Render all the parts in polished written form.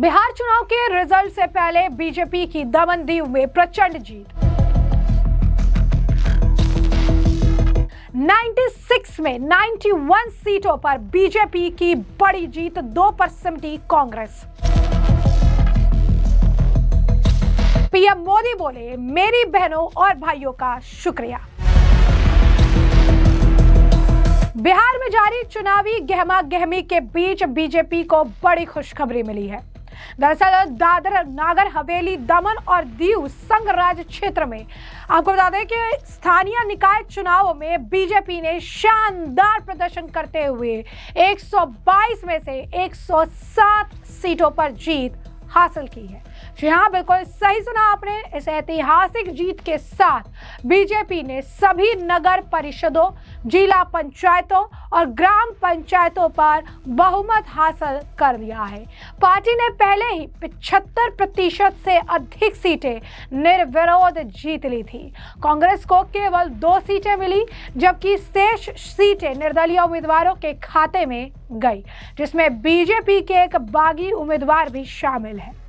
बिहार चुनाव के रिजल्ट से पहले बीजेपी की दमन दीव में प्रचंड जीत। 96 में 91 सीटों पर बीजेपी की बड़ी जीत, 2 पर सिमटी कांग्रेस। पीएम मोदी बोले, मेरी बहनों और भाइयों का शुक्रिया। बिहार में जारी चुनावी गहमा गहमी के बीच बीजेपी को बड़ी खुशखबरी मिली है। दरअसल दादर नागर हवेली, दमन और दीव संघ राज्य क्षेत्र में आपको बता दें कि स्थानीय निकाय चुनावों में बीजेपी ने शानदार प्रदर्शन करते हुए 122 में से 107 सीटों पर जीत हासिल की है। जी हाँ, बिल्कुल सही सुना आपने। इस ऐतिहासिक जीत के साथ बीजेपी ने सभी नगर परिषदों, जिला पंचायतों और ग्राम पंचायतों पर बहुमत हासिल कर लिया है। पार्टी ने पहले ही 75% से अधिक सीटें निर्विरोध जीत ली थी। कांग्रेस को केवल 2 सीटें मिली, जबकि शेष सीटें निर्दलीय उम्मीदवारों के खाते में गई, जिसमें बीजेपी के एक बागी उम्मीदवार भी शामिल है।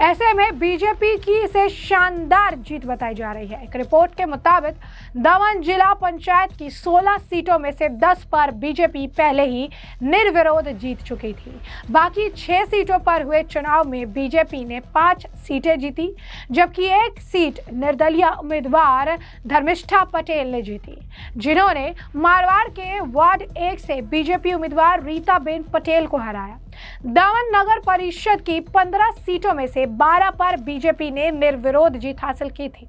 ऐसे में बीजेपी की इसे शानदार जीत बताई जा रही है। एक रिपोर्ट के मुताबिक दमन जिला पंचायत की 16 सीटों में से 10 पर बीजेपी पहले ही निर्विरोध जीत चुकी थी। बाकी 6 सीटों पर हुए चुनाव में बीजेपी ने 5 सीटें जीती, जबकि 1 सीट निर्दलीय उम्मीदवार धर्मिष्ठा पटेल ने जीती, जिन्होंने मारवाड़ के वार्ड 1 से बीजेपी उम्मीदवार रीताबेन पटेल को हराया। दमन नगर परिषद की 15 सीटों में से 12 पर बीजेपी ने निर्विरोध जीत हासिल की थी।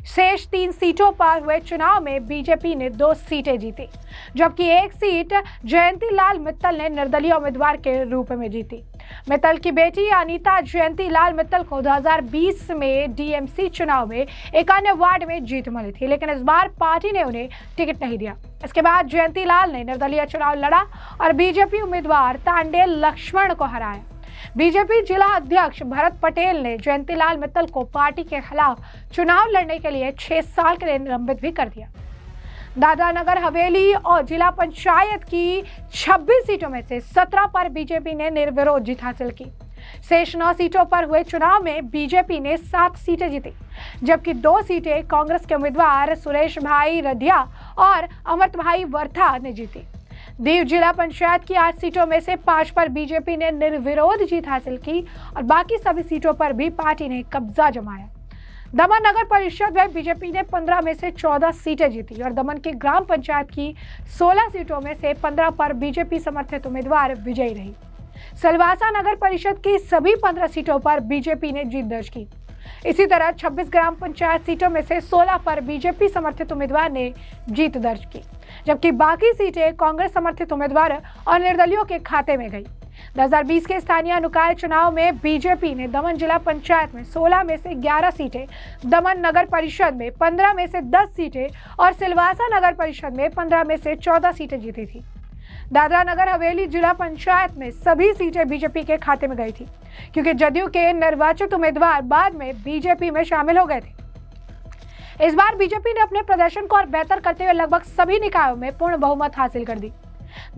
शेष 3 सीटों पर हुए चुनाव में बीजेपी ने 2 सीटें जीती, जबकि 1 सीट जयंती लाल मित्तल ने निर्दलीय उम्मीदवार के रूप में जीती। मित्तल की बेटी अनीता जयंती लाल मित्तल को 2020 में डीएमसी चुनाव में एक अन्य वार्ड में जीत मिली थी, लेकिन इस बार पार्टी ने उन्हें टिकट नहीं दिया। इसके बाद जयंती लाल ने निर्दलीय चुनाव लड़ा और बीजेपी उम्मीदवार तांडेल लक्ष्मण को हराया। बीजेपी जिला अध्यक्ष भरत पटेल ने जयंती लाल मित्तल को पार्टी के खिलाफ चुनाव लड़ने के लिए 6 साल के लिए निलंबित भी कर दिया। दादरा नगर हवेली और जिला पंचायत की 26 सीटों में से 17 पर बीजेपी ने निर्विरोध जीत हासिल की। शेष 9 सीटों पर हुए चुनाव में बीजेपी ने 7 सीटें जीती, जबकि 2 सीटें कांग्रेस के उम्मीदवार सुरेश भाई रधिया और अमृत भाई वर्था ने जीती। दीव जिला पंचायत की 8 सीटों में से 5 पर बीजेपी ने निर्विरोध जीत हासिल की और बाकी सभी सीटों पर भी पार्टी ने कब्जा जमाया। दमन नगर परिषद में बीजेपी ने 15 में से 14 सीटें जीती और दमन की ग्राम पंचायत की 16 सीटों में से 15 पर बीजेपी समर्थित उम्मीदवार विजयी रही। सिलवासा नगर परिषद की सभी 15 सीटों पर बीजेपी ने जीत दर्ज की। इसी तरह 26 ग्राम पंचायत सीटों में से 16 पर बीजेपी समर्थित उम्मीदवार ने जीत दर्ज की, जबकि बाकी सीटें कांग्रेस समर्थित उम्मीदवार और निर्दलियों के खाते में गई। 2020 के स्थानीय निकाय चुनाव में बीजेपी ने दमन जिला पंचायत में 16 में से 11 सीटें, दमन नगर परिषद में 15 में से 10 सीटें और सिलवासा नगर परिषद में 15 में से 14 सीटें जीती थी। दादरा नगर हवेली जिला पंचायत में सभी सीटें बीजेपी के खाते में गई थी, क्योंकि जदयू के निर्वाचित उम्मीदवार बाद में बीजेपी में शामिल हो गए थे। इस बार बीजेपी ने अपने प्रदर्शन को और बेहतर करते हुए लगभग सभी निकायों में पूर्ण बहुमत हासिल कर दी।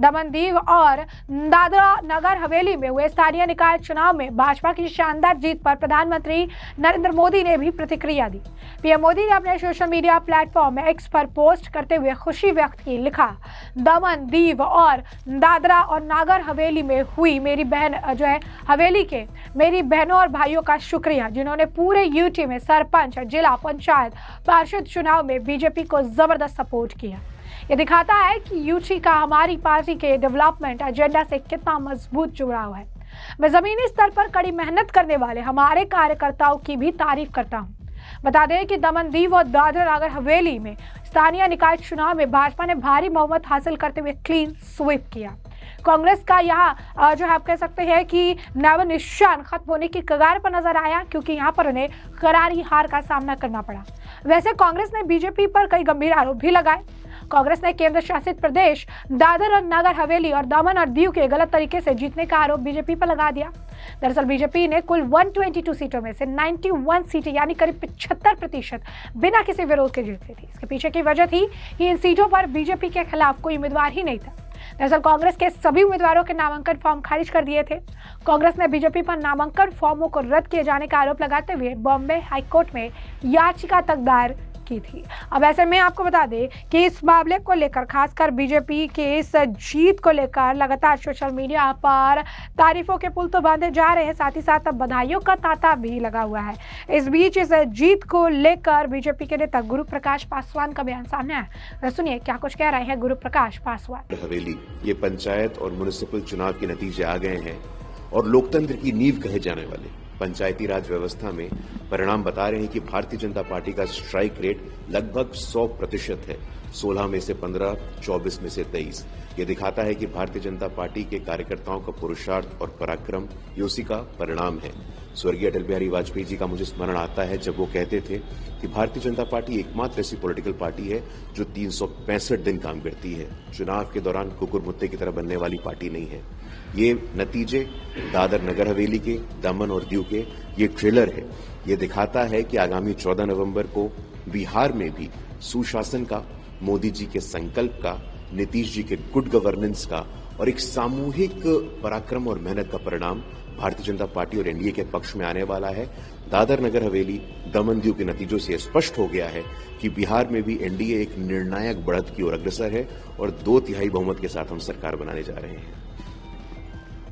दमन दीव और दादरा नगर हवेली में हुए स्थानीय निकाय चुनाव में भाजपा की शानदार जीत पर प्रधानमंत्री नरेंद्र मोदी ने भी प्रतिक्रिया दी। पीएम मोदी ने अपने सोशल मीडिया प्लेटफॉर्म एक्स पर पोस्ट करते हुए खुशी व्यक्त की। लिखा, दमन दीव और दादरा और नागर हवेली में हुई मेरी बहन हवेली के मेरी बहनों और भाइयों का शुक्रिया, जिन्होंने पूरे यूटी में सरपंच और जिला पंचायत पार्षद चुनाव में बीजेपी को जबरदस्त सपोर्ट किया। ये दिखाता है कि यूटी का हमारी पार्टी के डेवलपमेंट एजेंडा से कितना मजबूत जुड़ाव है। मैं जमीनी स्तर पर कड़ी मेहनत करने वाले हमारे कार्यकर्ताओं की भी तारीफ करता हूँ। बता दें कि दमन दीव और दादरा नगर हवेली में स्थानीय निकाय चुनाव में भाजपा ने भारी बहुमत हासिल करते हुए क्लीन स्वीप किया। कांग्रेस का यहाँ आप कह सकते हैं कि नव निशान खत्म होने की कगार पर नजर आया, क्योंकि यहाँ पर उन्हें करारी हार का सामना करना पड़ा। वैसे कांग्रेस ने बीजेपी पर कई गंभीर आरोप भी लगाए। कांग्रेस ने केंद्र शासित प्रदेश दादर और नगर हवेली और दमन और दीव के गलत तरीके से जीतने का आरोप बीजेपी पर लगा दिया। दरअसल बीजेपी ने कुल 122 सीटों में से 91 सीटें यानी करीब 75% बिना किसी विरोध के जीत ली थी। इसके पीछे की वजह थी कि इन सीटों पर बीजेपी के खिलाफ कोई उम्मीदवार ही नहीं था। दरअसल कांग्रेस के सभी उम्मीदवारों के नामांकन फॉर्म खारिज कर दिए थे। कांग्रेस ने बीजेपी पर नामांकन फॉर्मों को रद्द किए जाने का आरोप लगाते हुए बॉम्बे हाईकोर्ट में याचिका तक दायर की थी। अब ऐसे में आपको बता दें कि इस मामले को लेकर खासकर बीजेपी के इस जीत को लेकर लगातार सोशल मीडिया पर तारीफों के पुल तो बांधे जा रहे हैं, साथ ही साथ अब बधाइयों का तांता भी लगा हुआ है। इस बीच इस जीत को लेकर बीजेपी के नेता गुरु प्रकाश पासवान का बयान सामने आया। तो सुनिए क्या कुछ कह रहे हैं गुरु प्रकाश पासवान। हवेली ये पंचायत और म्युनिसिपल चुनाव के नतीजे आ गए हैं और लोकतंत्र की नींव कहे जाने वाले पंचायती राज व्यवस्था में परिणाम बता रहे हैं कि भारतीय जनता पार्टी का स्ट्राइक रेट लगभग 100% है। 16 में से 15, 24 में से 23। ये दिखाता है कि भारतीय जनता पार्टी के कार्यकर्ताओं का पुरुषार्थ और पराक्रम ये उसी का परिणाम है। स्वर्गीय अटल बिहारी वाजपेयी जी का मुझे स्मरण आता है जब वो कहते थे कि भारतीय जनता पार्टी एकमात्र ऐसी पॉलिटिकल पार्टी है जो 365 दिन काम करती है। चुनाव के दौरान कुकुर मुत्ते की तरह बनने वाली पार्टी नहीं है। ये नतीजे दादर नगर हवेली के, दमन और दीव के ये ट्रेलर है। ये दिखाता है कि आगामी 14 नवंबर को बिहार में भी सुशासन का, मोदी जी के संकल्प का, नीतीश जी के गुड गवर्नेंस का और एक सामूहिक पराक्रम और मेहनत का परिणाम भारतीय जनता पार्टी और एनडीए के पक्ष में आने वाला है। दादर नगर हवेली, दमन दीव के नतीजों से स्पष्ट हो गया है कि बिहार में भी एनडीए एक निर्णायक बढ़त की ओर अग्रसर है और 2/3 बहुमत के साथ हम सरकार बनाने जा रहे हैं।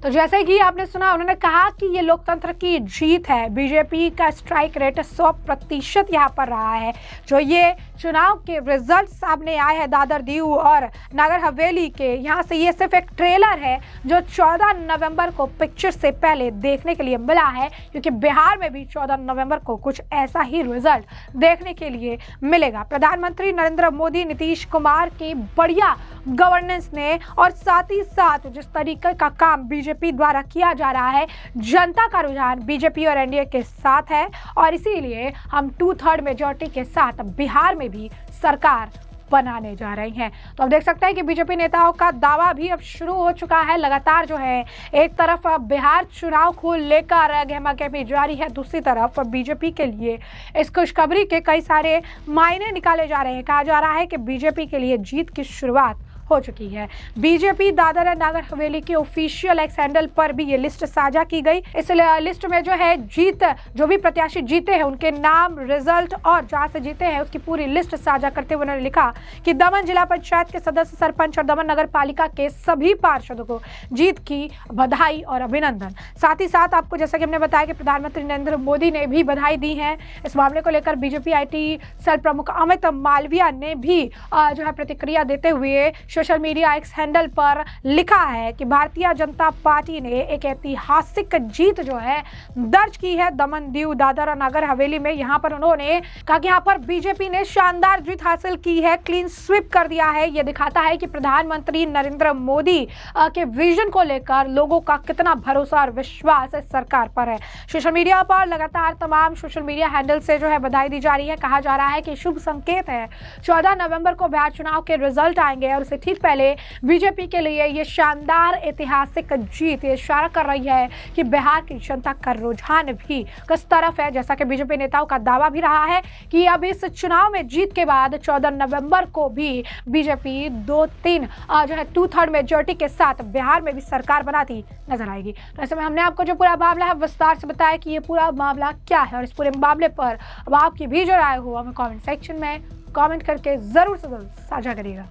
तो जैसे कि आपने सुना, उन्होंने कहा कि ये लोकतंत्र की जीत है। बीजेपी का स्ट्राइक रेट 100% यहाँ पर रहा है। जो ये चुनाव के रिजल्ट सामने आए हैं दादर दीव और नगर हवेली के, यहाँ से ये सिर्फ एक ट्रेलर है जो 14 नवंबर को पिक्चर से पहले देखने के लिए मिला है, क्योंकि बिहार में भी 14 नवंबर को कुछ ऐसा ही रिजल्ट देखने के लिए मिलेगा। प्रधानमंत्री नरेंद्र मोदी, नीतीश कुमार की बढ़िया गवर्नेंस ने और साथ ही साथ जिस तरीके का काम बीजेपी द्वारा किया जा रहा है, जनता का रुझान बीजेपी और एनडीए के साथ है और इसीलिए हम 2/3 मेजॉरिटी के साथ बिहार में भी सरकार बनाने जा रही हैं। तो अब देख सकते हैं कि बीजेपी नेताओं का दावा भी अब शुरू हो चुका है। लगातार जो है एक तरफ बिहार चुनाव को लेकर गहमा-गहमी जारी है, दूसरी तरफ बीजेपी के लिए इस खुशखबरी के कई सारे मायने निकाले जा रहे हैं। कहा जा रहा है कि बीजेपी के लिए जीत की शुरुआत हो चुकी है। बीजेपी दादर नगर हवेली के ऑफिशियल एक्स हैंडल पर भी ये लिस्ट साझा की गई। इस लिस्ट में जो है जो भी प्रत्याशी जीते हैं उनके नाम, रिजल्ट और जहां से जीते हैं उसकी पूरी लिस्ट साझा करते हुए उन्होंने लिखा कि दमन जिला पंचायत के सदस्य, सरपंच और दमन नगर पालिका के सभी पार्षदों को जीत की बधाई और अभिनंदन। साथ ही साथ आपको जैसा कि हमने बताया कि प्रधानमंत्री नरेंद्र मोदी ने भी बधाई दी है। इस मामले को लेकर बीजेपी IT सेल प्रमुख अमित मालविया ने भी जो है प्रतिक्रिया देते हुए सोशल मीडिया एक्स हैंडल पर लिखा है कि भारतीय जनता पार्टी ने एक ऐतिहासिक जीत जो है दर्ज की है दमन, दीव, दादर और नगर हवेली में। यहाँ पर उन्होंने कहा कि यहाँ पर बीजेपी ने शानदार जीत हासिल की है, क्लीन स्वीप कर दिया है। ये दिखाता है कि प्रधानमंत्री नरेंद्र मोदी के विजन को लेकर लोगों का कितना भरोसा और विश्वास इस सरकार पर है। सोशल मीडिया पर लगातार तमाम सोशल मीडिया हैंडल से जो है बधाई दी जा रही है। कहा जा रहा है कि शुभ संकेत है, 14 नवंबर को बिहार चुनाव के रिजल्ट आएंगे और उससे ठीक पहले बीजेपी के लिए ये शानदार ऐतिहासिक जीत ये इशारा कर रही है कि बिहार की जनता का रुझान भी किस तरफ है। जैसा कि बीजेपी नेताओं का दावा भी रहा है कि अब इस चुनाव में जीत के बाद 14 नवंबर को भी बीजेपी 2/3 जो है 2/3 मेजॉरिटी के साथ बिहार में भी सरकार बनाती नजर आएगी। तो ऐसे में हमने आपको जो पूरा मामला है विस्तार से बताया कि ये पूरा मामला क्या है और इस पूरे मामले पर अब आपकी भी जो राय हो हमें कमेंट सेक्शन में कमेंट करके जरूर से जरूर साझा करिएगा।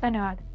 धन्यवाद।